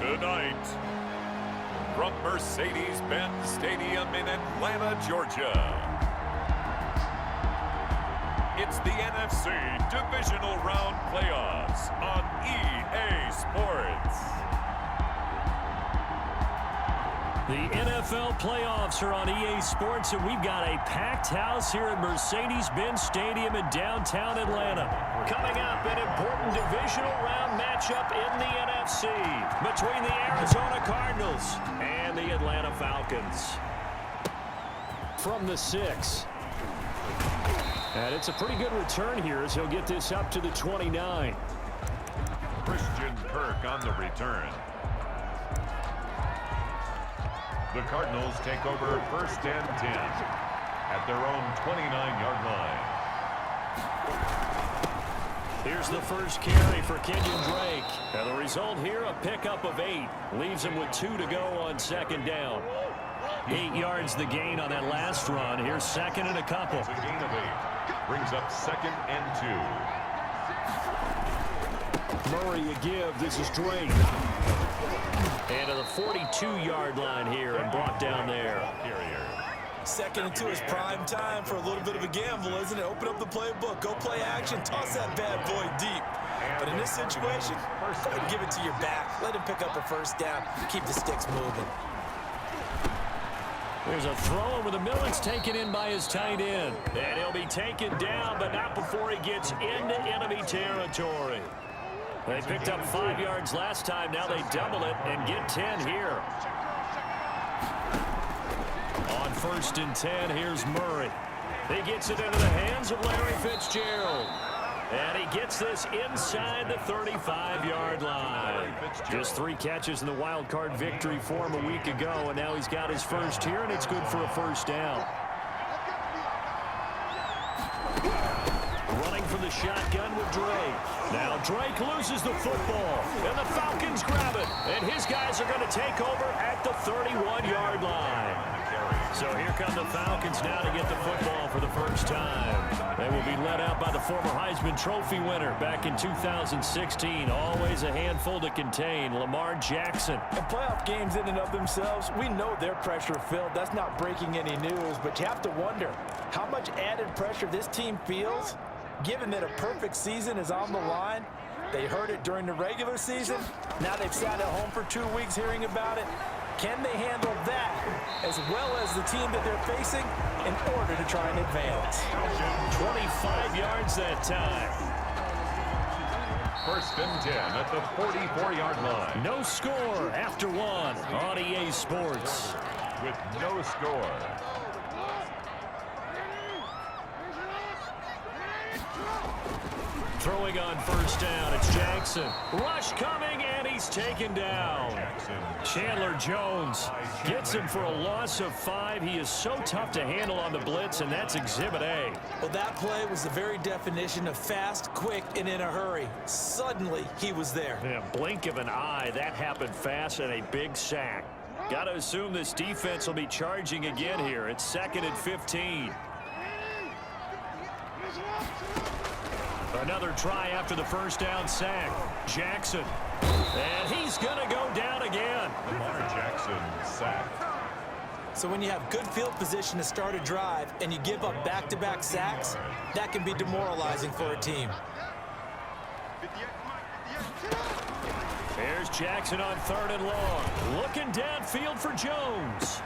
Tonight, from Mercedes-Benz Stadium in Atlanta, Georgia, it's the NFC Divisional Round Playoffs on EA Sports. The NFL playoffs are on EA Sports, and we've got a packed house here at Mercedes-Benz Stadium in downtown Atlanta. Coming up, an important divisional round matchup in the NFC between the Arizona Cardinals and the Atlanta Falcons. From the 6. And it's a pretty good return here as he'll get this up to the 29. Christian Kirk on the return. The Cardinals take over first and 10 at their own 29-yard line. Here's the first carry for Kenyon Drake. And the result here, a pickup of 8. Leaves him with 2 to go on second down. 8 yards the gain on that last run. Here's second and a couple. It's a gain of 8. Brings up second and 2. Murray a give. This is Drake. And to the 42-yard line here and brought down there. Second and 2 is prime time for a little bit of a gamble, isn't it? Open up the playbook, go play action, toss that bad boy deep. But in this situation, go ahead and give it to your back. Let him pick up a first down. Keep the sticks moving. There's a throw over the middle. It's taken in by his tight end. And he'll be taken down, but not before he gets into enemy territory. They picked up 5 yards last time. Now they double it and get 10 here. On first and 10, here's Murray. He gets it into the hands of Larry Fitzgerald. And he gets this inside the 35-yard line. Just 3 catches in the wild card victory for him a week ago, and now he's got his first here, and it's good for a first down. Running from the shotgun with Drake. Now Drake loses the football, and the Falcons grab it, and his guys are going to take over at the 31-yard line. So here come the Falcons now to get the football for the first time. They will be led out by the former Heisman Trophy winner back in 2016. Always a handful to contain, Lamar Jackson. And playoff games in and of themselves, we know they're pressure-filled. That's not breaking any news, but you have to wonder how much added pressure this team feels, given that a perfect season is on the line. They heard it during the regular season. Now they've sat at home for 2 weeks hearing about it. Can they handle that as well as the team that they're facing in order to try and advance? 25 yards that time. First and 10 at the 44-yard line. No score after 1 on EA Sports. With no score. Throwing on first down, it's Jackson. Rush coming, and he's taken down. Chandler Jones gets him for a loss of 5. He is so tough to handle on the blitz, and that's Exhibit A. Well, that play was the very definition of fast, quick, and in a hurry. Suddenly, he was there. In a blink of an eye, that happened fast, and a big sack. Got to assume this defense will be charging again here. It's second and 15. Another try after the first down sack. Jackson. And he's going to go down again. Lamar Jackson sacked. So when you have good field position to start a drive and you give up back-to-back sacks, that can be demoralizing for a team. There's Jackson on third and long. Looking downfield for Jones.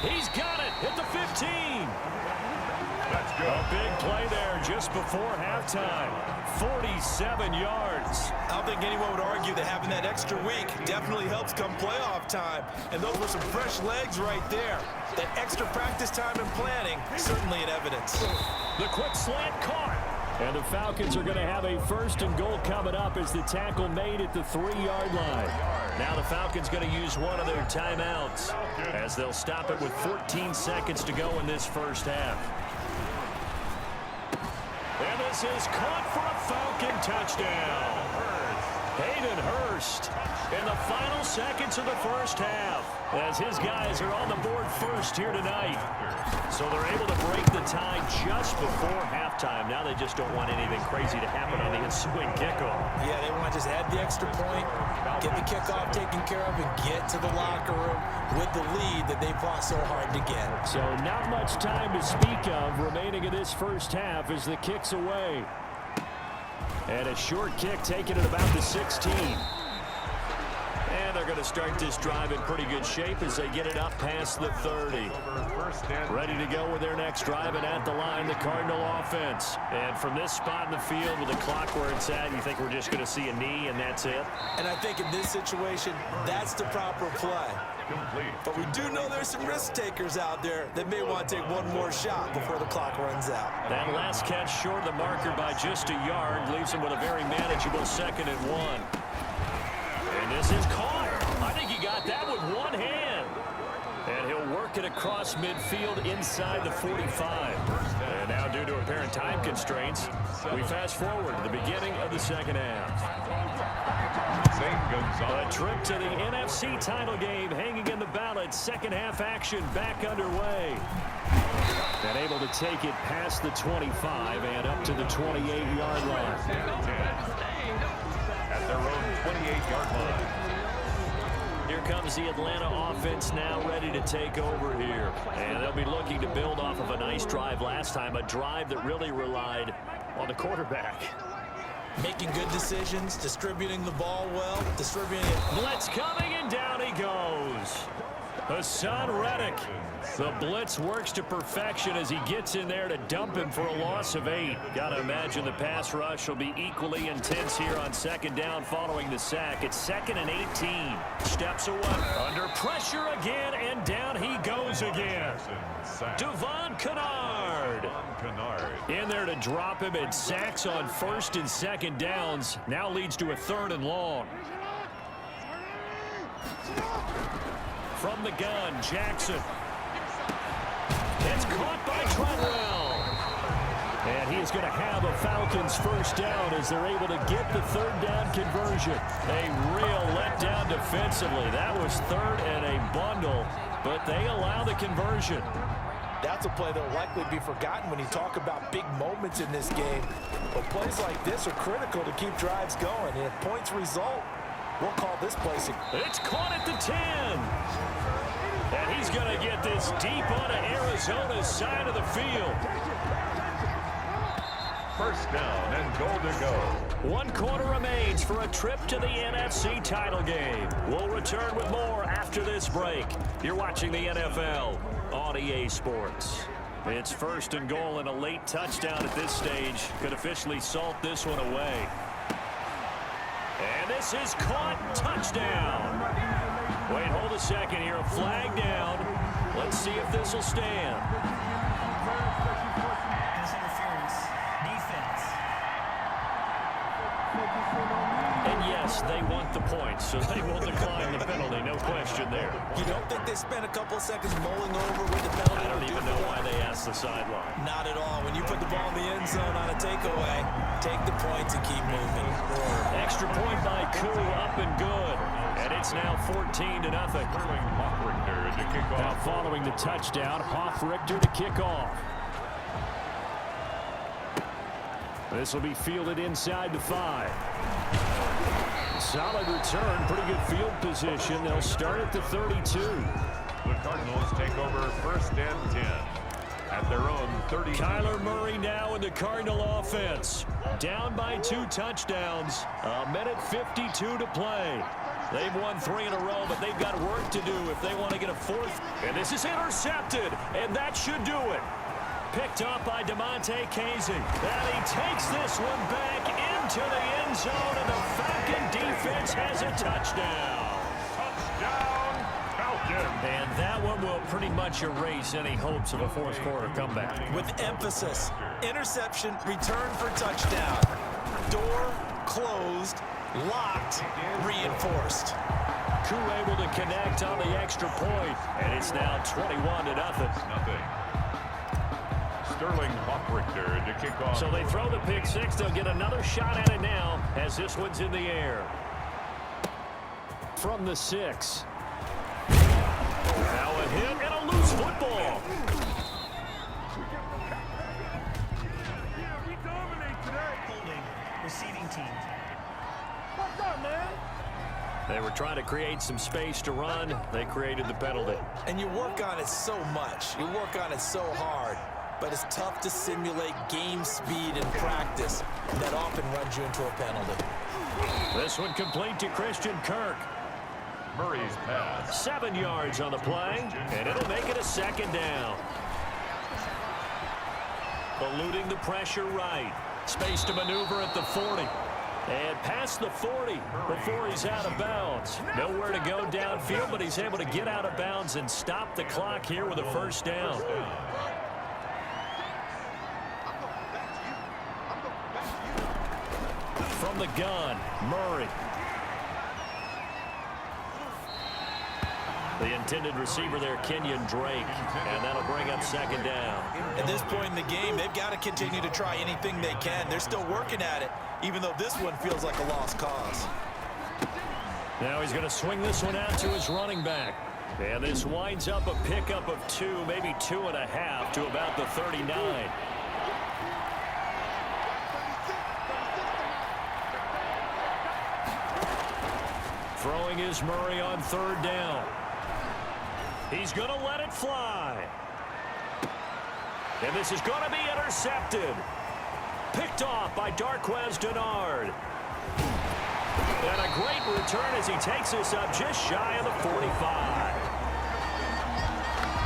He's got it at the 15. That's good. A big play there just before halftime. 47 yards. I don't think anyone would argue that having that extra week definitely helps come playoff time. And those were some fresh legs right there. That extra practice time and planning, certainly in evidence. The quick slant caught. And the Falcons are going to have a first and goal coming up as the tackle made at the 3-yard line. Now the Falcons going to use one of their timeouts as they'll stop it with 14 seconds to go in this first half. And this is caught for a Falcon touchdown. Hayden Hurst in the final seconds of the first half, as his guys are on the board first here tonight. So they're able to break the tie just before halftime. Now they just don't want anything crazy to happen on the ensuing kickoff. Yeah, they want to just add the extra point, get the kickoff taken care of, and get to the locker room with the lead that they fought so hard to get. So not much time to speak of remaining in this first half as the kick's away. And a short kick taken at about the 16. And they're going to start this drive in pretty good shape as they get it up past the 30. Ready to go with their next drive, and at the line, the Cardinal offense. And from this spot in the field with the clock where it's at, you think we're just going to see a knee and that's it? And I think in this situation, that's the proper play. But we do know there's some risk takers out there that may want to take one more shot before the clock runs out. That last catch short of the marker by just a yard leaves him with a very manageable 2nd and 1. And this is caught. I think he got that with one hand. And he'll work it across midfield inside the 45. And now, due to apparent time constraints, we fast forward to the beginning of the second half. A trip to the NFC title game hanging in the balance. Second half action back underway. And able to take it past the 25 and up to the 28-yard line. At their own 28-yard line. Here comes the Atlanta offense now ready to take over here. And they'll be looking to build off of a nice drive last time, a drive that really relied on the quarterback. Making good decisions, distributing the ball well, distributing it. Blitz coming, and down he goes. Hassan Reddick. The blitz works to perfection as he gets in there to dump him for a loss of 8. Got to imagine the pass rush will be equally intense here on 2nd down following the sack. It's 2nd and 18. Steps away. Under pressure again, and down he goes again. Devon Kennard. In there to drop him, and sacks on 1st and 2nd downs. Now leads to a 3rd and long. From the gun, Jackson. It's caught by Treadwell. And he is going to have a Falcons first down as they're able to get the 3rd down conversion. A real letdown defensively. That was 3rd and a bundle, but they allow the conversion. That's a play that will likely be forgotten when you talk about big moments in this game. But plays like this are critical to keep drives going. And if points result, we'll call this play. It's caught at the 10. And he's going to get this deep onto Arizona's side of the field. First down and goal to go. 1 quarter remains for a trip to the NFC title game. We'll return with more after this break. You're watching the NFL on EA Sports. It's 1st and goal, and a late touchdown at this stage could officially salt this one away. And this is caught. Touchdown. Wait, hold a second here. A flag down. Let's see if this will stand. Pass interference. Defense. And yes, they want the points, so they will decline the penalty. No question there. You don't think they spent a couple of seconds mulling over with the penalty? I don't even know why they asked the sideline. Not at all. When you put the ball in the end zone on a takeaway, take the points and keep moving. Extra point by Koo, up and good. And it's now 14-0. Now following the touchdown, Hoff-Richter to kick off. This will be fielded inside the 5. Solid return, pretty good field position. They'll start at the 32. The Cardinals take over 1st and 10 at their own 30. Kyler Murray now in the Cardinal offense. Down by 2 touchdowns. 1:52 to play. They've won 3 in a row, but they've got work to do if they want to get a 4th. And this is intercepted, and that should do it. Picked up by DeMonte Casey. And he takes this one back into the end zone, and the Falcon defense has a touchdown. Touchdown, Falcons. And that one will pretty much erase any hopes of a 4th quarter comeback. With emphasis, interception, return for touchdown. Door closed, locked, reinforced. Koo able to connect on the extra point, and it's now 21-0. Sterling Hoff-Richter to kick off. So they throw the pick 6. They'll get another shot at it now as this one's in the air. from the 6. Now a hit and a loose football. Holding. Receiving team. What's up, man? They were trying to create some space to run. They created the penalty. And you work on it so much. You work on it so hard. But it's tough to simulate game speed in practice. That often runs you into a penalty. This one complete to Christian Kirk. Murray's pass. 7 yards on the play, and it'll make it a 2nd down. Eluding the pressure right. Space to maneuver at the 40. And past the 40 before he's out of bounds. Nowhere to go downfield, but he's able to get out of bounds and stop the clock here with a 1st down. From the gun, Murray. The intended receiver there, Kenyon Drake, and that'll bring up 2nd down. At this point in the game, they've got to continue to try anything they can. They're still working at it, even though this one feels like a lost cause. Now he's going to swing this one out to his running back. And this winds up a pickup of 2, maybe 2.5 to about the 39. Throwing is Murray on 3rd down. He's going to let it fly. And this is going to be intercepted. Picked off by Darquez Denard. And a great return as he takes us up just shy of the 45.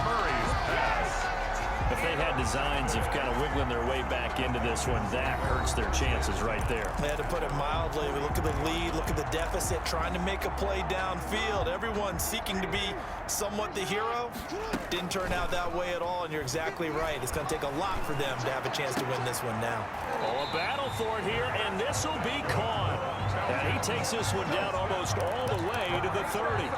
Murray's pass. If they had designs of kind of wiggling their way back into this one, that hurts their chances right there. They had to put it mildly. We look at the lead, look at the deficit, trying to make a play downfield. Everyone seeking to be somewhat the hero. Didn't turn out that way at all, and you're exactly right. It's going to take a lot for them to have a chance to win this one now. Oh, a battle for it here, and this will be caught. And he takes this one down almost all the way to the 30.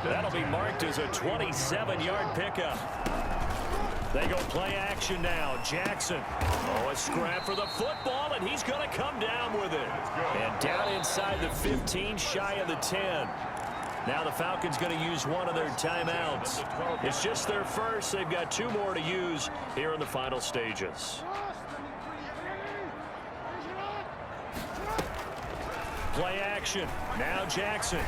That'll be marked as a 27-yard pickup. They go play action now. Jackson. Oh, a scrap for the football, and he's going to come down with it. And down inside the 15, shy of the 10. Now the Falcons going to use one of their timeouts. It's just their first. They've got 2 more to use here in the final stages. Play action. Now Jackson.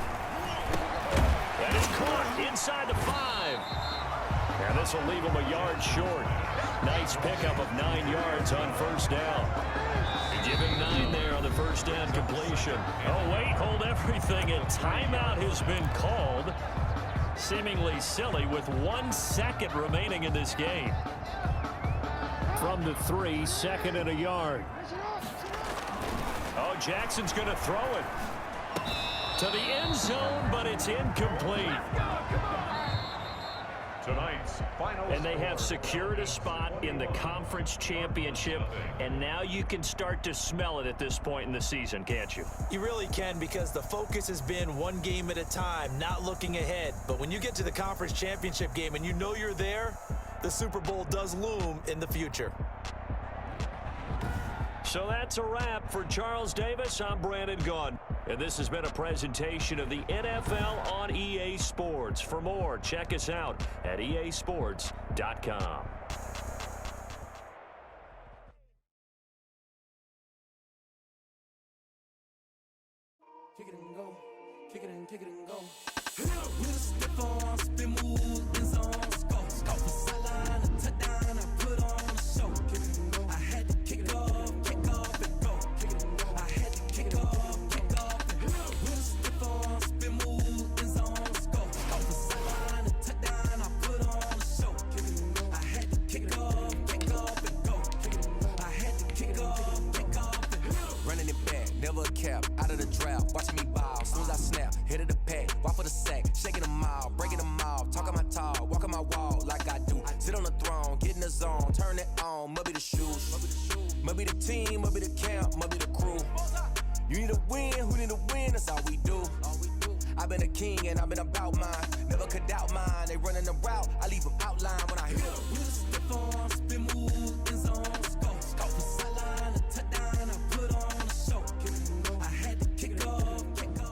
That is caught inside the 5. And this will leave him a yard short. Nice pickup of 9 yards on 1st down. Give him 9 there on the 1st down completion. Oh, wait, hold everything. A timeout has been called. Seemingly silly with 1 second remaining in this game. From the 3, 2nd and a yard. Oh, Jackson's going to throw it to the end zone, but it's incomplete. Tonight's final And they have secured a spot in the conference championship, and now you can start to smell it at this point in the season, can't you? You really can, because the focus has been one game at a time, not looking ahead. But when you get to the conference championship game and you know you're there, the Super Bowl does loom in the future. So that's a wrap for Charles Davis. I'm Brandon Gaudin, and this has been a presentation of the NFL on EA Sports. For more, check us out at easports.com. Kick it and go, kick it and kick it and go. With a stiff on, spin move, in zone, go for sideline, a touchdown, I put on a show. Kick it and go. I had to kick off and go. Kick it and go. I had to kick off and go. With a stiff on, spin move, in zone, go for sideline, a touchdown, I put on a show. Kick it and go. I had to kick off and go. Kick it and go. I had to kick off and go. Running it back, never a cap, out of the draft, watching me ball, soon as I snap, hit of the pack, walk for the sack, shaking them all, breaking them off, talking my talk, walking my wall like I do, sit on the throne, get in the zone, turn it on, must be the shoes, must be the team, must be the camp, must be the crew, you need to win, who need to win, that's all we do, I've been a king and I've been about mine, never could doubt mine, they running the route, I leave them outline when I hit them, with a stiff on, spin move, in zone, go for sideline, a touchdown, I put on a show, I had to kick off and go.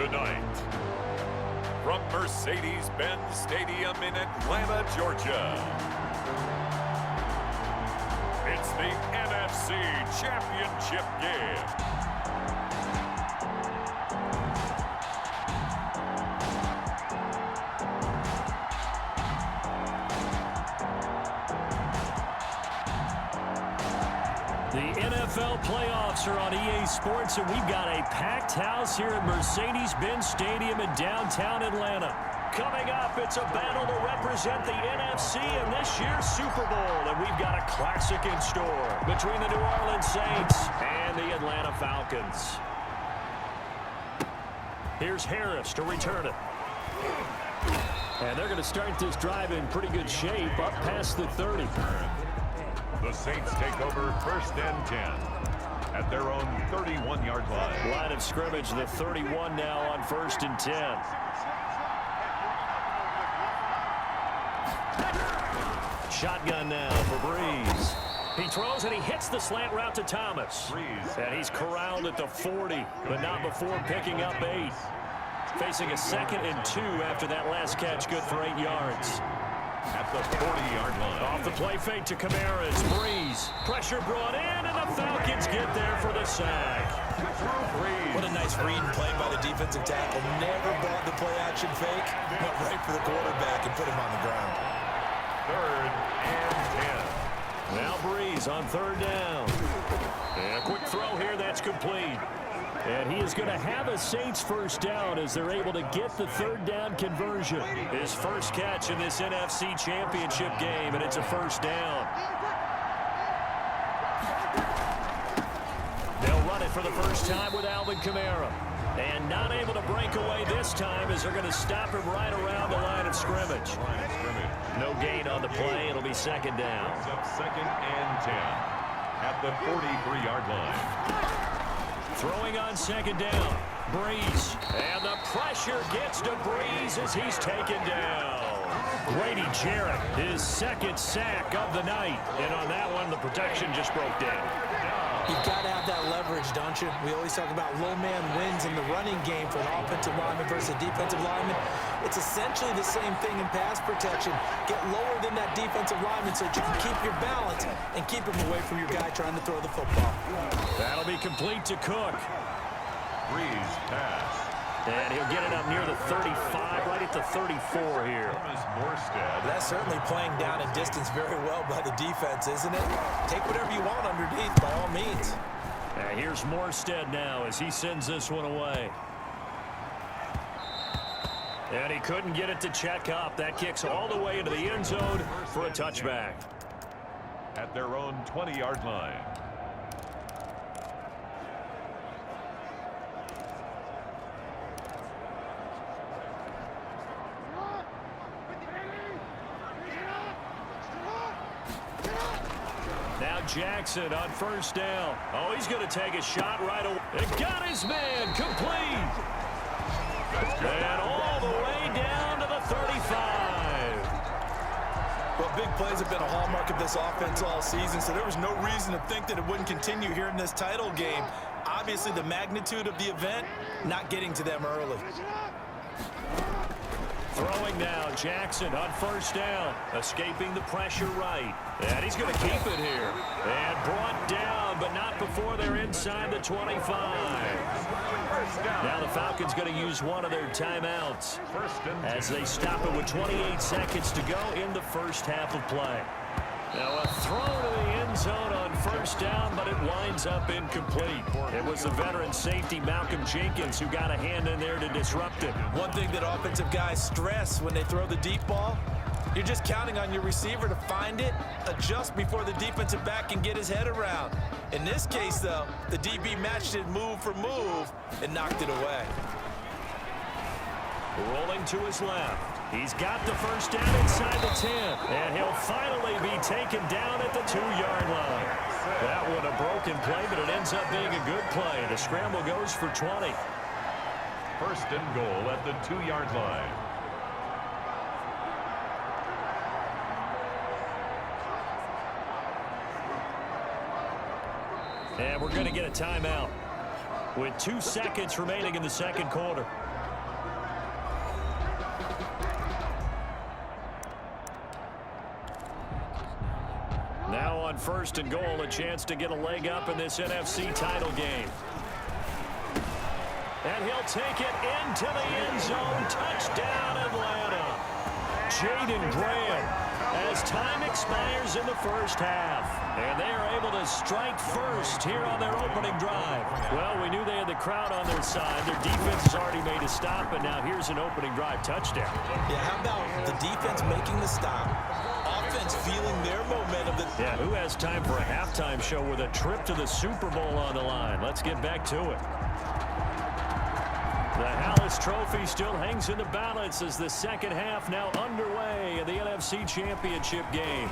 Tonight, from Mercedes-Benz Stadium in Atlanta, Georgia, it's the NFC Championship game. The NFL playoffs are on EA Sports, and we've got a packed house here at Mercedes-Benz Stadium in downtown Atlanta. Coming up, it's a battle to represent the NFC in this year's Super Bowl, and we've got a classic in store between the New Orleans Saints and the Atlanta Falcons. Here's Harris to return it. And they're going to start this drive in pretty good shape, up past the 30. The Saints take over 1st and 10 at their own 31-yard line. Line of scrimmage, the 31 now on 1st and 10. Shotgun now for Breeze. He throws and he hits the slant route to Thomas. And he's corralled at the 40, but not before picking up 8. Facing a 2nd and 2 after that last catch, good for 8 yards. At the 40-yard line. Off the play fake to Kamara. It's Breeze. Pressure brought in, and the Falcons get there for the sack. What a nice read and play by the defensive tackle. Never brought the play-action fake, but right for the quarterback and put him on the ground. 3rd and 10. Now Breeze on 3rd down. And a quick throw here, that's complete. And he is going to have a Saints first down as they're able to get the 3rd down conversion. His first catch in this NFC Championship game, and it's a 1st down. They'll run it for the first time with Alvin Kamara. And not able to break away this time as they're going to stop him right around the line of scrimmage. No gain on the play. It'll be 2nd down. It's up 2nd and 10 at the 43-yard line. Throwing on 2nd down. Breeze. And the pressure gets to Breeze as he's taken down. Grady Jarrett, his 2nd sack of the night. And on that one, the protection just broke down. You've got to have that leverage, don't you? We always talk about low man wins in the running game for an offensive lineman versus a defensive lineman. It's essentially the same thing in pass protection. Get lower than that defensive lineman so that you can keep your balance and keep him away from your guy trying to throw the football. That'll be complete to Cook. Breeze pass. And he'll get it up near the 35, right at the 34 here. That's certainly playing down a distance very well by the defense, isn't it? Take whatever you want underneath, by all means. And here's Morstead now as he sends this one away. And he couldn't get it to check up. That kicks all the way into the end zone for a touchback. At their own 20-yard line. Now Jackson on 1st down. Oh, he's going to take a shot right away. And got his man complete. And all the way down to the 35. Well, big plays have been a hallmark of this offense all season, so there was no reason to think that it wouldn't continue here in this title game. Obviously, the magnitude of the event, not getting to them early. Throwing now, Jackson on 1st down, escaping the pressure right. And he's going to keep it here. And brought down, but not before they're inside the 25. Now the Falcons going to use one of their timeouts as they stop it with 28 seconds to go in the first half of play. Now a throw to the end zone on 1st down, but it winds up incomplete. It was the veteran safety Malcolm Jenkins who got a hand in there to disrupt it. One thing that offensive guys stress when they throw the deep ball, you're just counting on your receiver to find it, adjust before the defensive back can get his head around. In this case, though, the DB matched it move for move and knocked it away. Rolling to his left. He's got the first down inside the 10. And he'll finally be taken down at the 2-yard line. That one a broken play, but it ends up being a good play. The scramble goes for 20. First and goal at the 2-yard line. And we're going to get a timeout with 2 seconds remaining in the second quarter. Now on 1st and goal, a chance to get a leg up in this NFC title game. And he'll take it into the end zone. Touchdown, Atlanta. Jaden Graham, as time expires in the first half. And they are able to strike first here on their opening drive. Well, we knew they had the crowd on their side. Their defense has already made a stop, and now here's an opening drive touchdown. Yeah, how about the defense making the stop, offense feeling their momentum. Yeah, who has time for a halftime show with a trip to the Super Bowl on the line? Let's get back to it. The Hallis Trophy still hangs in the balance as the second half now underway in the NFC Championship game.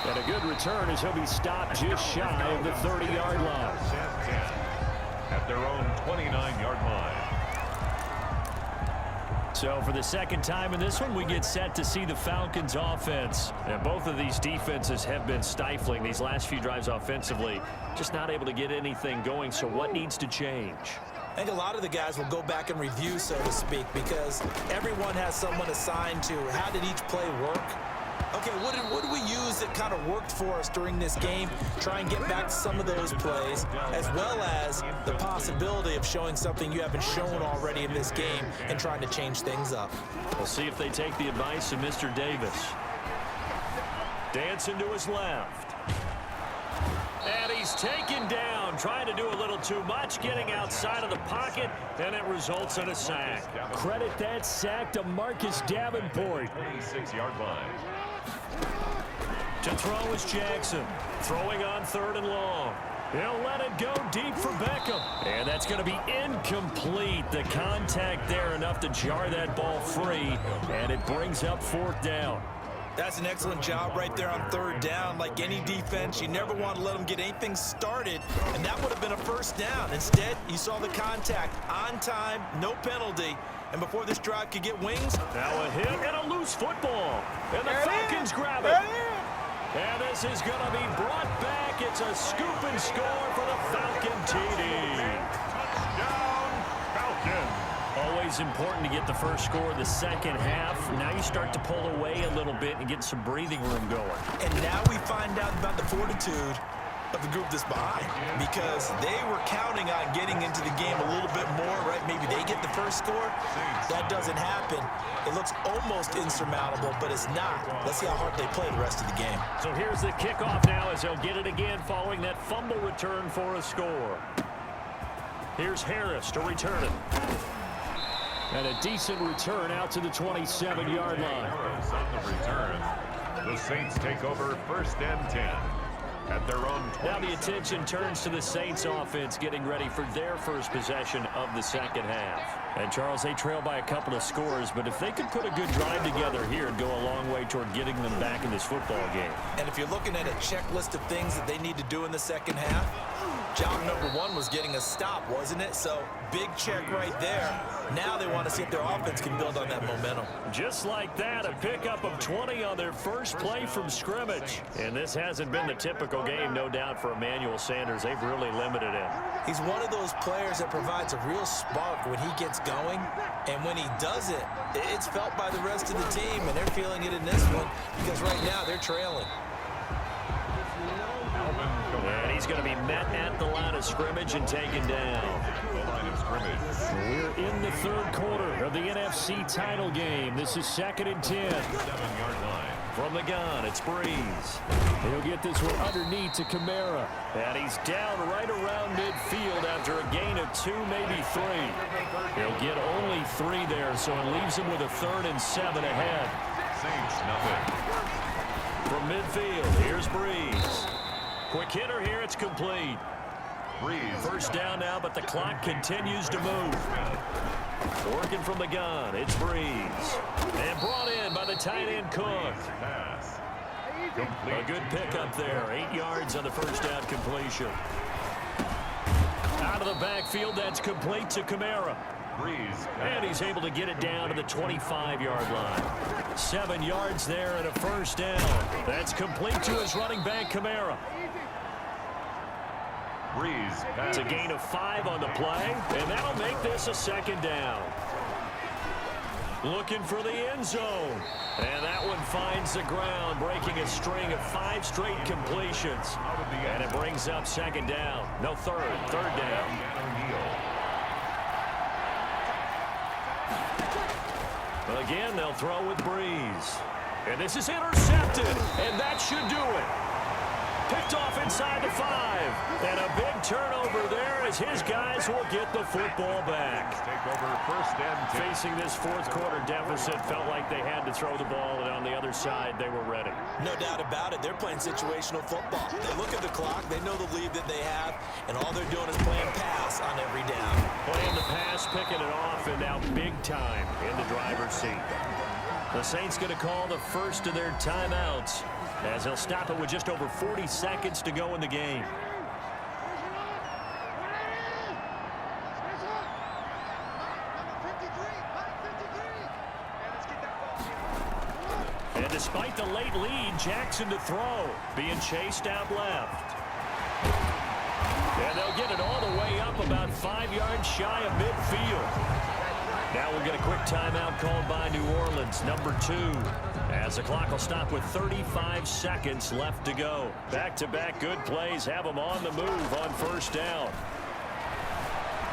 And a good return as he'll be stopped just shy of the 30-yard line. At their own 29-yard line. So for the second time in this one, we get set to see the Falcons offense. And both of these defenses have been stifling these last few drives offensively. Just not able to get anything going, so what needs to change? I think a lot of the guys will go back and review, so to speak, because everyone has someone assigned to how did each play work. Okay, what did we use that kind of worked for us during this game? Try and get back to some of those plays, as well as the possibility of showing something you haven't shown already in this game and trying to change things up. We'll see if they take the advice of Mr. Davis. Dancing to his left. And he's taken down, trying to do a little too much, getting outside of the pocket, and it results in a sack. Credit that sack to Marcus Davenport. 26-yard line. To throw is Jackson, throwing on 3rd and long. He'll let it go deep for Beckham. And that's going to be incomplete. The contact there enough to jar that ball free, and it brings up 4th down. That's an excellent job right there on 3rd down. Like any defense, you never want to let them get anything started, and that would have been a 1st down. Instead, you saw the contact on time, no penalty, and before this drive could get wings. Now a hit and a loose football, and the Falcons grab it. And this is going to be brought back. It's a scoop and score for the Falcon TD. Touchdown, Falcons. Always important to get the first score of the second half. Now you start to pull away a little bit and get some breathing room going. And now we find out about the fortitude of the group that's behind, because they were counting on getting into the game a little bit more, right? Maybe they get the first score. That doesn't happen. It looks almost insurmountable, but it's not. Let's see how hard they play the rest of the game. So here's the kickoff now as they'll get it again following that fumble return for a score. Here's Harris to return it. And a decent return out to the 27-yard line. On the return, the Saints take over 1st and 10. At their own 20. Now the attention turns to the Saints offense getting ready for their first possession of the second half. And Charles, they trail by a couple of scores, but if they could put a good drive together here, it'd go a long way toward getting them back in this football game. And if you're looking at a checklist of things that they need to do in the second half, job number 1 was getting a stop, wasn't it? So big check right there. Now they want to see if their offense can build on that momentum. Just like that, a pickup of 20 on their first play from scrimmage. And this hasn't been the typical game, no doubt, for Emmanuel Sanders. They've really limited him. He's one of those players that provides a real spark when he gets going. And when he does it, it's felt by the rest of the team, and they're feeling it in this one because right now they're trailing. And he's going to be met at the line of scrimmage and taken down. The line of scrimmage. We're in the 3rd quarter of the NFC title game. This is 2nd and 10. 7-yard line. From the gun, it's Breeze. He'll get this one underneath to Kamara. And he's down right around midfield after a gain of 2, maybe 3. He'll get only 3 there, so it leaves him with a 3rd and 7 ahead. Saints, nothing. From midfield, here's Breeze. Quick hitter here, it's complete. Breeze. 1st down now, but the clock continues to move. Working from the gun, it's Breeze. And brought in by the tight end Cook. Pass. A good pickup there, 8 yards on the 1st down completion. Out of the backfield, that's complete to Kamara. Breeze. And he's able to get it down to the 25-yard line. 7 yards there and a 1st down. That's complete to his running back, Kamara. Breeze. It's a gain of 5 on the play, and that'll make this a 2nd down. Looking for the end zone. And that one finds the ground, breaking a string of 5 straight completions. And it brings up second down. No, third down. Again, they'll throw with Breeze. And this is intercepted, and that should do it. Picked off inside the 5. And a big turnover there as his guys will get the football back. Take over first and 10. Facing this fourth quarter deficit, felt like they had to throw the ball, and on the other side, they were ready. No doubt about it. They're playing situational football. They look at the clock. They know the lead that they have, and all they're doing is playing pass on every down. Playing the pass, picking it off, and now big time in the driver's seat. The Saints going to call the first of their timeouts as they'll stop it with just over 40 seconds to go in the game. And despite the late lead, Jackson to throw, being chased out left. And they'll get it all the way up about 5 yards shy of midfield. Now we'll get a quick timeout called by New Orleans, number 2, as the clock will stop with 35 seconds left to go. Back-to-back good plays have them on the move on first down.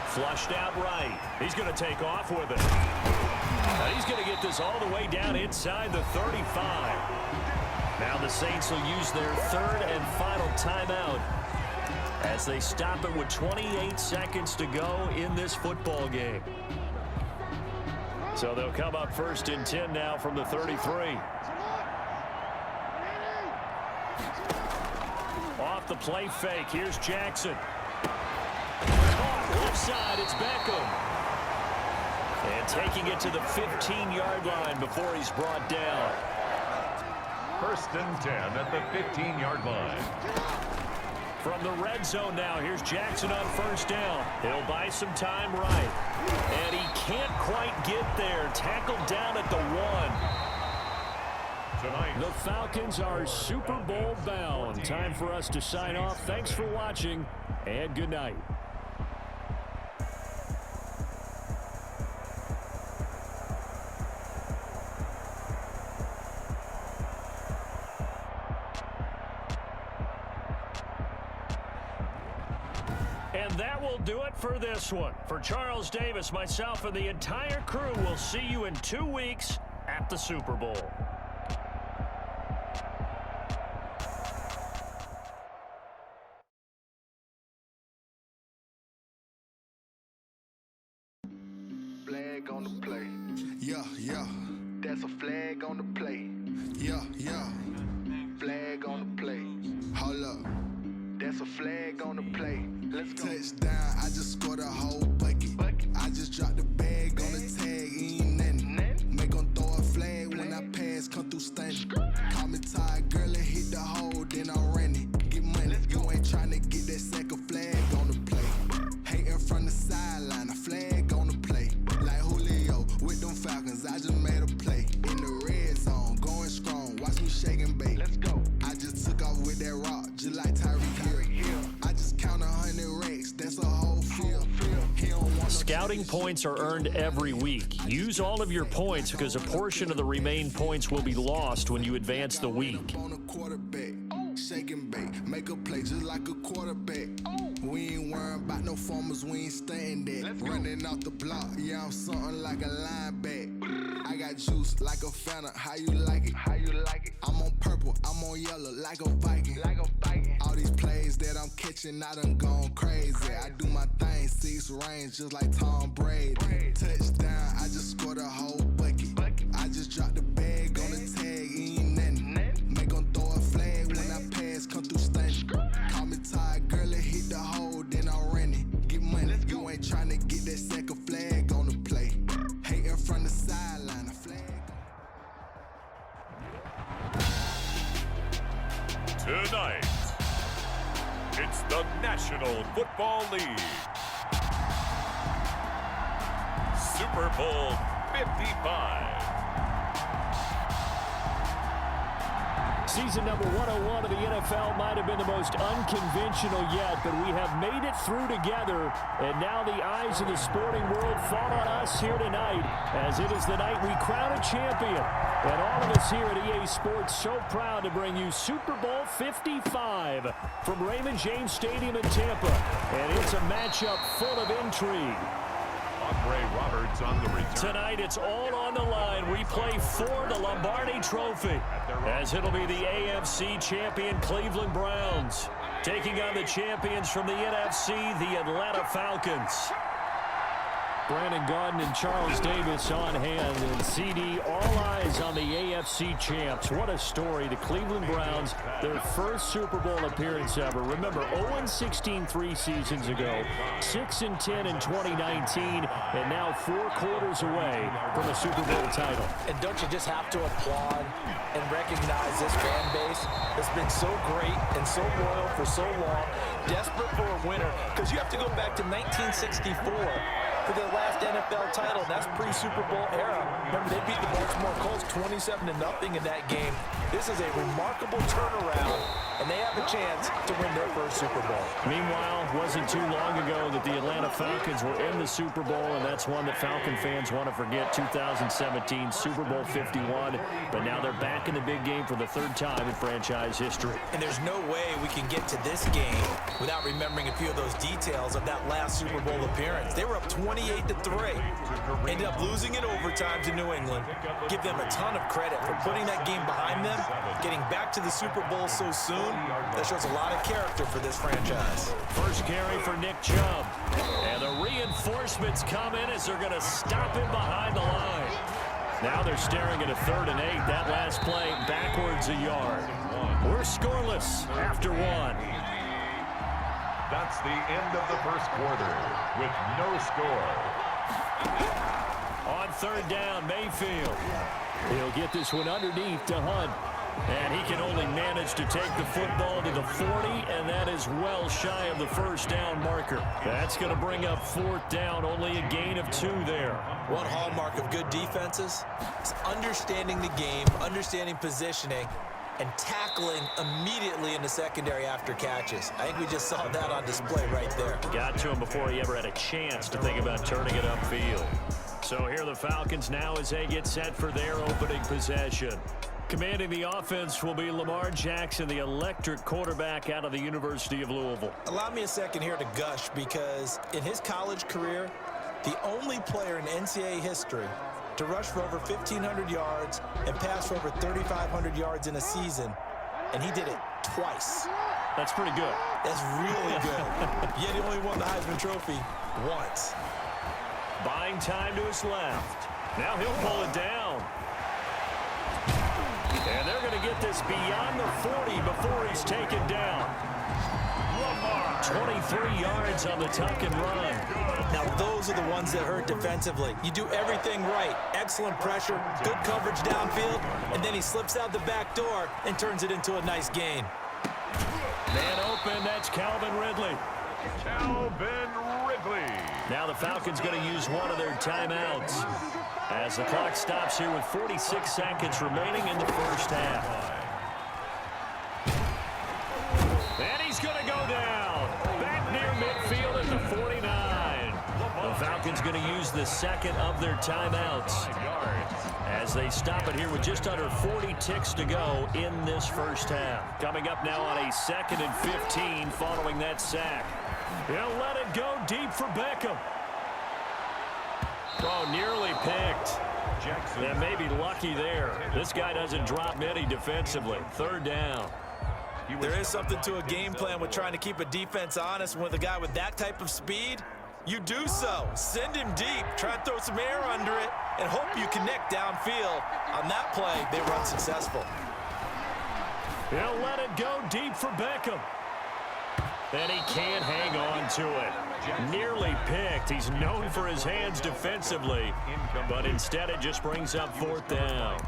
Flushed out right. He's going to take off with it. And he's going to get this all the way down inside the 35. Now the Saints will use their third and final timeout as they stop it with 28 seconds to go in this football game. So they'll come up first and 10 now from the 33. Off the play fake, here's Jackson. Caught left side, it's Beckham. And taking it to the 15-yard line before he's brought down. First and 10 at the 15-yard line. From the red zone now, here's Jackson on first down. He'll buy some time right. And he can't quite get there. Tackled down at the 1. Tonight, The Falcons are Super Bowl bound. Time for us to sign off. Thanks for watching, and good night. And that will do it for this one. For Charles Davis, myself, and the entire crew, we'll see you in 2 weeks at the Super Bowl. Flag on the play. Yeah, yeah. That's a flag on the play. Yeah, yeah. Flag on the play. Hold up. That's a flag on the play. Let's go. Touchdown, I just scored a whole bucket. I just dropped the bag on the tag, ain't nothing. Make 'em throw a flag when I pass, come through stunning. Call me tired, girl, and hit the hole, then I ran it. Get money, you ain't tryna get that second flag on the play. Hating from the sideline, a flag on the play. Like Julio with them Falcons, I just made a play. In the red zone, going strong, watch me shake and bake. Let's go. I just took off with that rock, just like Tyreek Hill. I just count 100 racks, that's a whole field. Scouting points are earned every week. Use all of your points because a portion of the remaining points will be lost when you advance the week. On a quarterback, shake and bake, make a play just like a quarterback. We ain't worrying about no formers, we ain't staying there. Running off the block, yeah, I'm something like a lineback. I got juice like a Fanta, how you like it? How you like it? I'm on purple, I'm on yellow, like a Viking. Like a Viking. All these plays that I'm catching, I done gone crazy. I do my thing, 6 range, just like Tom Brady. Touchdown, I just scored a whole bucket. I just dropped the bag on the tag, ain't nothing. Make 'em throw a flag when I pass, come through stunning. Call me tired, girl, and hit the hole, then I ran it. Get money, you ain't tryna get that second flag on the play. Hating from the sideline, a flag. tonight, it's the National Football League. Super Bowl 55. Season number 101 of the NFL might have been the most unconventional yet, but we have made it through together, and now the eyes of the sporting world fall on us here tonight, as it is the night we crown a champion. And all of us here at EA Sports so proud to bring you Super Bowl 55 from Raymond James Stadium in Tampa, and it's a matchup full of intrigue. Andre Roberts on the return. Tonight, it's all on the line. We play for the Lombardi Trophy, as it'll be the AFC champion Cleveland Browns taking on the champions from the NFC, the Atlanta Falcons. Brandon Gaudin and Charles Davis on hand, and CD, all eyes on the AFC champs. What a story. The Cleveland Browns, their first Super Bowl appearance ever. Remember, 0-16 3 seasons ago, 6-10 in 2019, and now 4 quarters away from a Super Bowl title. And don't you just have to applaud and recognize this fan base that's been so great and so loyal for so long, desperate for a winner, because you have to go back to 1964 for their last NFL title. That's pre-Super Bowl era. Remember, they beat the Baltimore Colts 27-0 in that game. This is a remarkable turnaround, and they have a chance to win their first Super Bowl. Meanwhile, it wasn't too long ago that the Atlanta Falcons were in the Super Bowl, and that's one that Falcon fans want to forget, 2017 Super Bowl 51. But now they're back in the big game for the 3rd time in franchise history. And there's no way we can get to this game without remembering a few of those details of that last Super Bowl appearance. They were up 28-3. Ended up losing in overtime to New England. Give them a ton of credit for putting that game behind them, getting back to the Super Bowl so soon. That shows a lot of character for this franchise. First carry for Nick Chubb. And the reinforcements come in as they're going to stop him behind the line. Now they're staring at a 3rd and 8. That last play backwards a yard. We're scoreless after 1. That's the end of the first quarter with no score. On 3rd down, Mayfield. He'll get this one underneath to Hunt. And he can only manage to take the football to the 40, and that is well shy of the 1st down marker. That's going to bring up 4th down, only a gain of 2 there. One hallmark of good defenses is understanding the game, understanding positioning, and tackling immediately in the secondary after catches. I think we just saw that on display right there. Got to him before he ever had a chance to think about turning it upfield. So here are the Falcons now as they get set for their opening possession. Commanding the offense will be Lamar Jackson, the electric quarterback out of the University of Louisville. Allow me a second here to gush, because in his college career, the only player in NCAA history to rush for over 1,500 yards and pass for over 3,500 yards in a season, and he did it twice. That's pretty good. That's really good. Yet he only won the Heisman Trophy once. Buying time to his left. Now he'll pull it down. And they're going to get this beyond the 40 before he's taken down. 23 yards on the tuck and run. Now those are the ones that hurt defensively. You do everything right. Excellent pressure, good coverage downfield, and then he slips out the back door and turns it into a nice gain. Man open, that's Calvin Ridley. Calvin Ridley. Now the Falcons going to use one of their timeouts as the clock stops here with 46 seconds remaining in the 1st half. And he's going to go down. Back near midfield at the 49. The Falcons going to use the 2nd of their timeouts as they stop it here with just under 40 ticks to go in this 1st half. Coming up now on a 2nd and 15 following that sack. He'll let it go deep for Beckham. Oh, nearly picked. And maybe lucky there. This guy doesn't drop many defensively. 3rd down. There is something to a game plan with trying to keep a defense honest. With a guy with that type of speed, you do so. Send him deep. Try and throw some air under it and hope you connect downfield. On that play, they run successful. He'll let it go deep for Beckham. And he can't hang on to it. Nearly picked. He's known for his hands defensively, but instead it just brings up 4th down.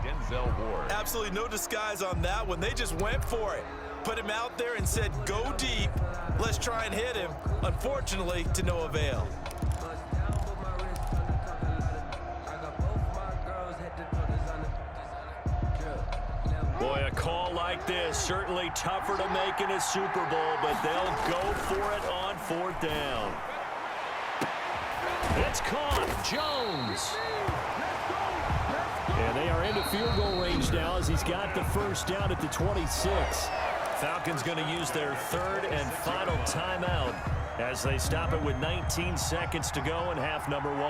Absolutely no disguise on that one. They just went for it. Put him out there and said, go deep. Let's try and hit him. Unfortunately, to no avail. Boy, a call like like this. Certainly tougher to make in a Super Bowl, but they'll go for it on 4th down. It's caught. Jones. And they are into field goal range now as he's got the first down at the 26. Falcons going to use their 3rd and final timeout as they stop it with 19 seconds to go in half number 1.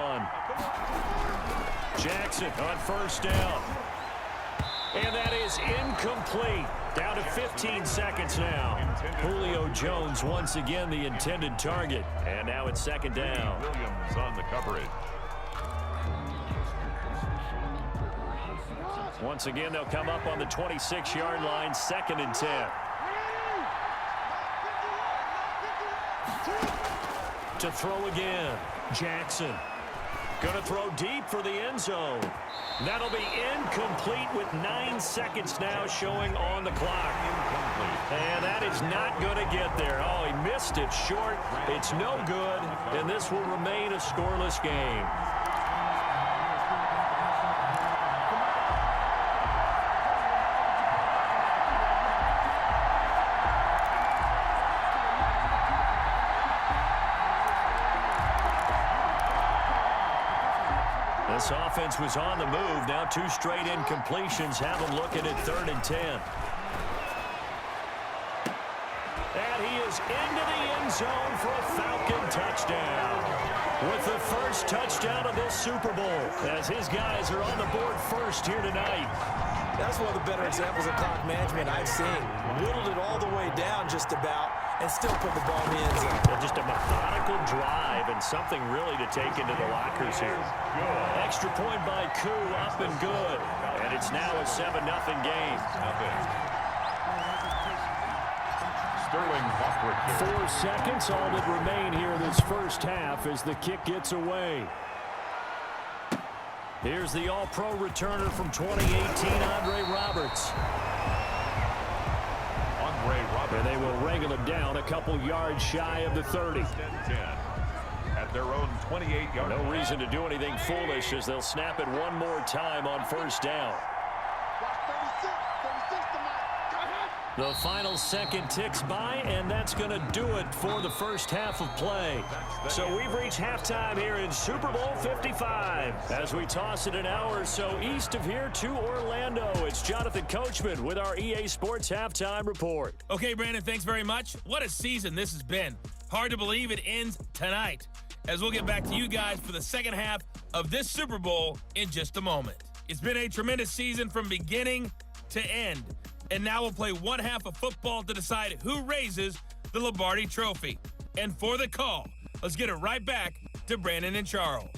Jackson on first down. And that is incomplete. Down to 15 seconds now. Julio Jones once again the intended target. And now it's 2nd down. Williams on the coverage. Once again, they'll come up on the 26-yard line, 2nd and 10. To throw again, Jackson. Going to throw deep for the end zone. That'll be incomplete with 9 seconds now showing on the clock. And that is not going to get there. Oh, he missed it short. It's no good, and this will remain a scoreless game. This offense was on the move. Now 2 straight incompletions have them looking at 3rd and 10. And he is into the end zone for a Falcon touchdown. With the first touchdown of this Super Bowl as his guys are on the board first here tonight. That's one of the better examples of clock management I've seen. Whittled it all the way down just about and still put the ball in the end zone. Just a methodical drive and something really to take into the lockers here. Extra point by Koo, up and good. And it's now a 7-0 game. Sterling Hawkwood. 4 seconds, all that remain here this first half as the kick gets away. Here's the All-Pro returner from 2018, Andre Roberts. And they will wrangle him down a couple yards shy of the 30. At their own 28-yard line. No reason to do anything foolish as they'll snap it one more time on first down. The final second ticks by, and that's going to do it for the first half of play. So we've reached halftime here in Super Bowl 55. As we toss it an hour or so east of here to Orlando, it's Jonathan Coachman with our EA Sports Halftime Report. Okay, Brandon, thanks very much. What a season this has been. Hard to believe it ends tonight, as we'll get back to you guys for the second half of this Super Bowl in just a moment. It's been a tremendous season from beginning to end. And now we'll play one half of football to decide who raises the Lombardi Trophy. And for the call, let's get it right back to Brandon and Charles.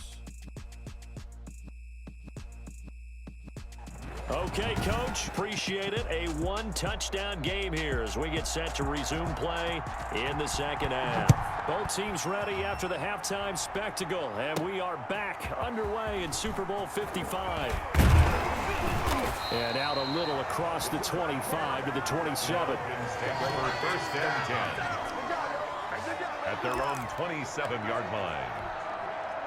Okay, Coach, appreciate it. A 1-touchdown game here as we get set to resume play in the second half. Both teams ready after the halftime spectacle, and we are back underway in Super Bowl 55. And out a little across the 25 to the 27. Take over 1st and 10. At their own 27-yard line.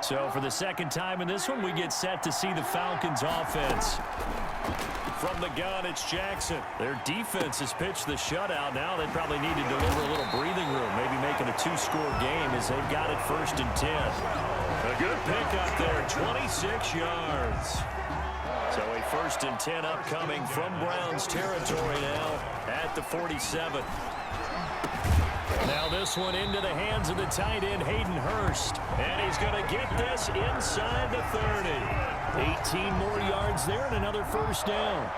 So for the second time in this one, we get set to see the Falcons offense. From the gun, it's Jackson. Their defense has pitched the shutout. Now they probably need to deliver a little breathing room, maybe making a 2-score game as they've got it 1st and 10. A good pickup there, 26 yards. So a 1st and 10 upcoming from Browns territory now at the 47. Now this one into the hands of the tight end, Hayden Hurst. And he's going to get this inside the 30. 18 more yards there and another 1st down.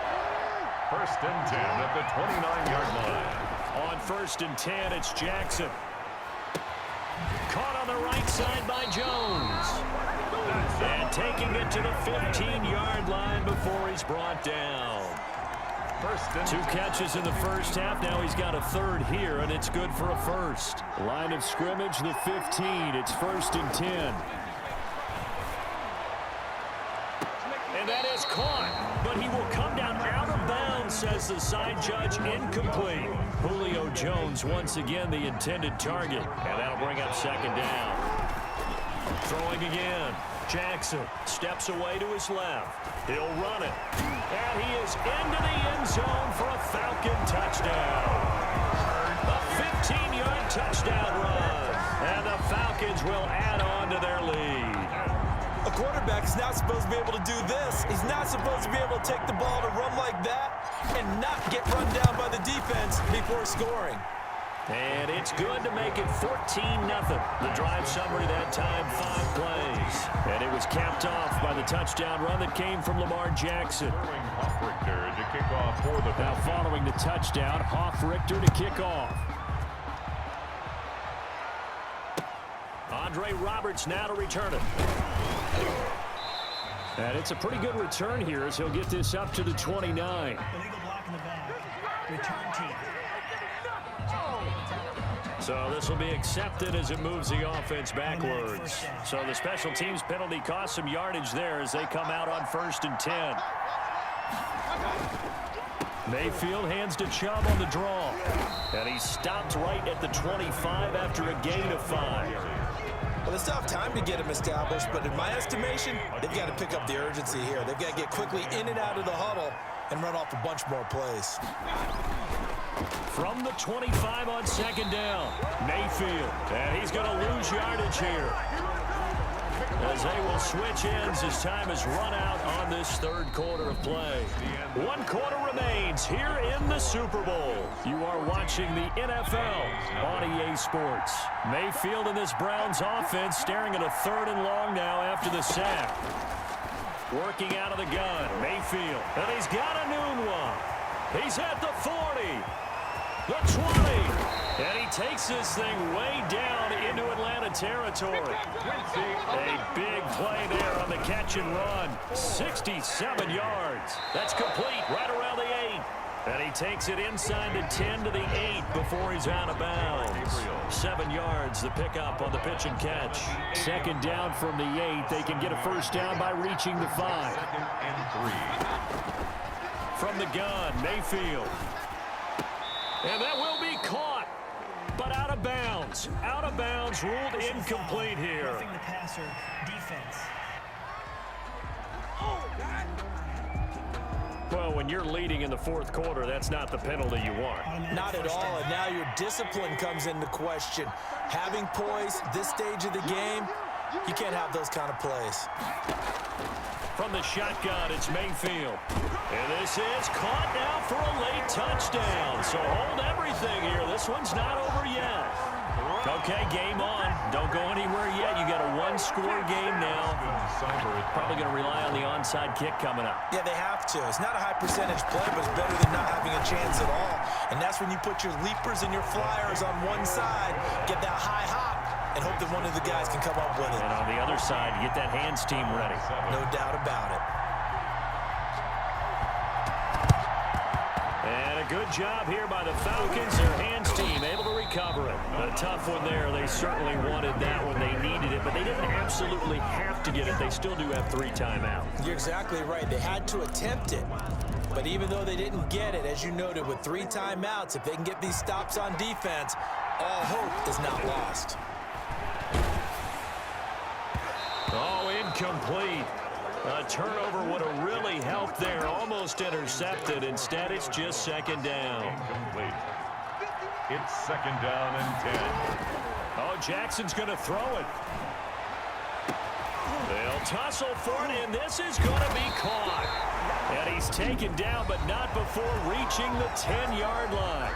1st and 10 at the 29-yard line. On 1st and 10, it's Jackson. Caught on the right side by Jones. And taking it to the 15-yard line before he's brought down. 2 catches in the first half. Now he's got a 3rd here, and it's good for a 1st. Line of scrimmage, the 15. It's 1st and 10. And that is caught, but he will come down out of bounds, says the side judge, incomplete. Julio Jones once again the intended target, and that'll bring up 2nd down. Throwing again. Jackson steps away to his left. He'll run it. And he is into the end zone for a Falcon touchdown. A 15-yard touchdown run. And the Falcons will add on to their lead. A quarterback is not supposed to be able to do this. He's not supposed to be able to take the ball to run like that and not get run down by the defense before scoring. And it's good to make it 14-0. The drive summary that time, 5 plays. And it was capped off by the touchdown run that came from Lamar Jackson. Hoffrichter to kick off for the Now following the touchdown, Hoffrichter to kick off. Andre Roberts now to return it. And it's a pretty good return here as he'll get this up to the 29. Illegal block in the back. Return team. So this will be accepted as it moves the offense backwards. So the special teams penalty cost some yardage there as they come out on 1st and 10. Mayfield hands to Chubb on the draw. And he stopped right at the 25 after a gain of 5. Well, it's tough time to get him established, but in my estimation, they've got to pick up the urgency here. They've got to get quickly in and out of the huddle and run off a bunch more plays. From the 25 on 2nd down, Mayfield. And he's going to lose yardage here, as they will switch ends as time is run out on this 3rd quarter of play. 1 quarter remains here in the Super Bowl. You are watching the NFL on EA Sports. Mayfield in this Browns offense staring at a 3rd and long now after the sack. Working out of the gun, Mayfield. And he's got a noon one. He's at the 40. The 20. And he takes this thing way down into Atlanta territory. A big play there on the catch and run. 67 yards. That's complete right around the 8. And he takes it inside the 10 to the 8 before he's out of bounds. 7 yards, the pickup on the pitch and catch. 2nd down from the 8. They can get a 1st down by reaching the 5. 2nd and 3. From the gun, Mayfield. And that will be caught, but out of bounds. Out of bounds, ruled incomplete here. Roughing the passer, defense. Well, when you're leading in the 4th quarter, that's not the penalty you want. Not at all, and now your discipline comes into question. Having poise this stage of the game, you can't have those kind of plays. From the shotgun, it's Mayfield. And this is caught now for a late touchdown. So hold everything here. This one's not over yet. Okay, game on. Don't go anywhere yet. You got a 1-score game now. Probably going to rely on the onside kick coming up. Yeah, they have to. It's not a high percentage play, but it's better than not having a chance at all. And that's when you put your leapers and your flyers on one side, get that high hop, and hope that one of the guys can come up with it. And on the other side, you get that hands team ready. No doubt about it. And a good job here by the Falcons. Their hands team able to recover it. A tough one there. They certainly wanted that when they needed it, but they didn't absolutely have to get it. They still do have 3 timeouts. You're exactly right. They had to attempt it. But even though they didn't get it, as you noted, with 3 timeouts, if they can get these stops on defense, all hope is not lost. Oh, incomplete. A turnover would have really helped there. Almost intercepted. Instead, it's just 2nd down. Incomplete. It's 2nd down and 10. Oh, Jackson's going to throw it. They'll tussle for it, and this is going to be caught. And he's taken down, but not before reaching the 10-yard line.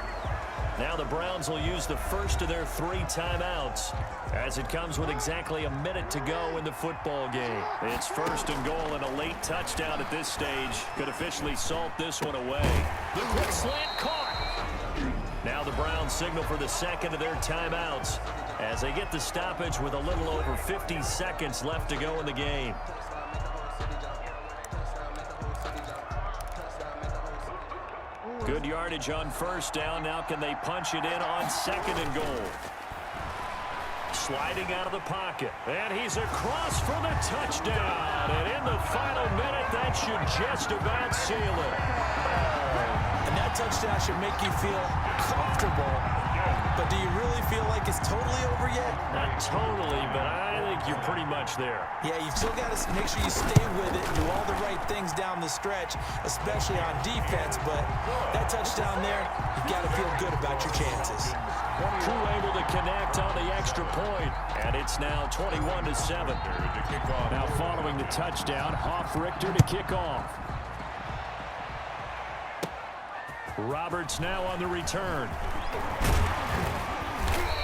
Now the Browns will use the first of their 3 timeouts as it comes with exactly a minute to go in the football game. It's 1st and goal, and a late touchdown at this stage could officially salt this one away. The quick slant caught. Now the Browns signal for the 2nd of their timeouts as they get the stoppage with a little over 50 seconds left to go in the game. Good yardage on 1st down. Now can they punch it in on 2nd and goal? Sliding out of the pocket. And he's across for the touchdown. And in the final minute, that should just about seal it. And that touchdown should make you feel comfortable but do you really feel like it's totally over yet? Not totally, but I think you're pretty much there. Yeah, you've still got to make sure you stay with it, do all the right things down the stretch, especially on defense, but that touchdown there, you've got to feel good about your chances. Crew able to connect on the extra point, and it's now 21-7. Now following the touchdown, Richter to kick off. Roberts now on the return.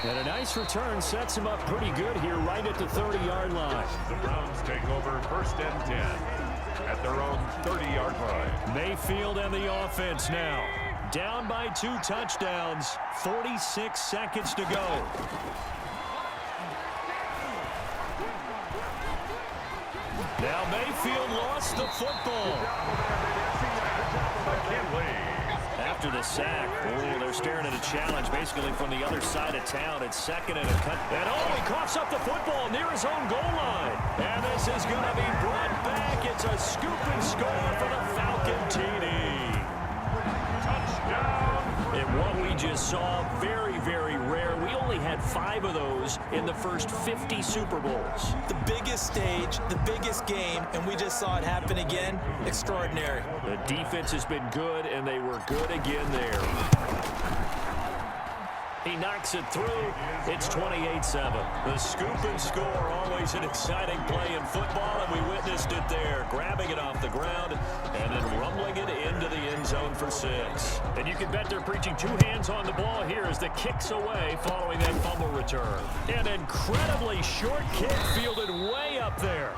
And a nice return sets him up pretty good here right at the 30-yard line. The Browns take over 1st and 10 at their own 30-yard line. Mayfield and the offense now. Down by 2 touchdowns, 46 seconds to go. Now Mayfield lost the football. After the sack, they're staring at a challenge basically from the other side of town. It's 2nd and a cut. And he coughs up the football near his own goal line. And this is going to be brought back. It's a scoop and score for the Falcon TD. Touchdown. And what we just saw, very, very rare. We only had 5 of those in the first 50 Super Bowls. The biggest stage, the biggest game, and we just saw it happen again. Extraordinary. The defense has been good, and they were good again there. He knocks it through. It's 28-7. The scoop and score, always an exciting play in football, and we witnessed it there. Grabbing it off the ground and then rumbling it into the end zone for 6. And you can bet they're preaching 2 hands on the ball here as the kick's away following that fumble return. An incredibly short kick fielded way up there.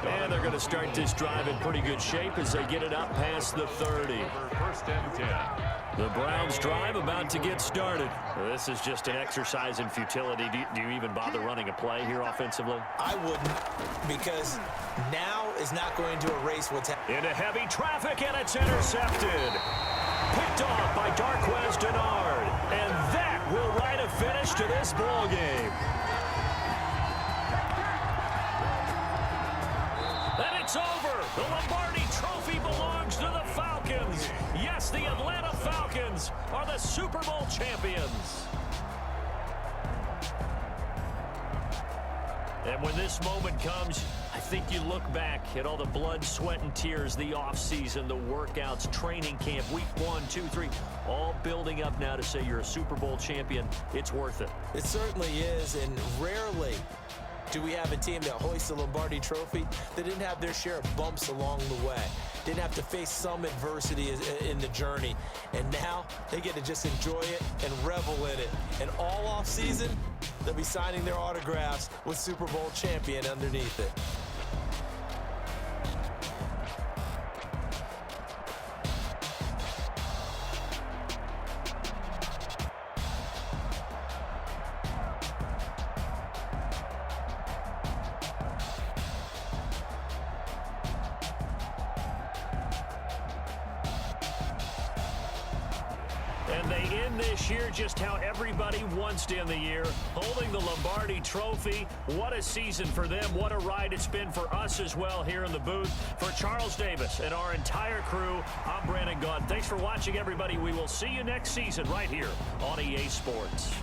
And they're going to start this drive in pretty good shape as they get it up past the 30. 1st and 10. The Browns drive about to get started. This is just an exercise in futility. Do you even bother running a play here offensively? I wouldn't, because now is not going to erase what's happening. Into heavy traffic, and it's intercepted. Picked off by Darquez Denard. And that will write a finish to this ball game. And it's over. The Lombardi Trophy belongs to the Falcons. Yes, the Atlanta Falcons are the Super Bowl champions. And when this moment comes, I think you look back at all the blood, sweat, and tears, the offseason, the workouts, training camp, week 1, 2, 3, all building up now to say you're a Super Bowl champion. It's worth it. It certainly is, and rarely do we have a team that hoists the Lombardi Trophy that didn't have their share of bumps along the way, didn't have to face some adversity in the journey, and now they get to just enjoy it and revel in it. And all off season, they'll be signing their autographs with Super Bowl champion underneath it. And they end this year just how everybody wants to end the year, holding the Lombardi Trophy. What a season for them. What a ride it's been for us as well here in the booth. For Charles Davis and our entire crew, I'm Brandon Gaudin. Thanks for watching, everybody. We will see you next season right here on EA Sports.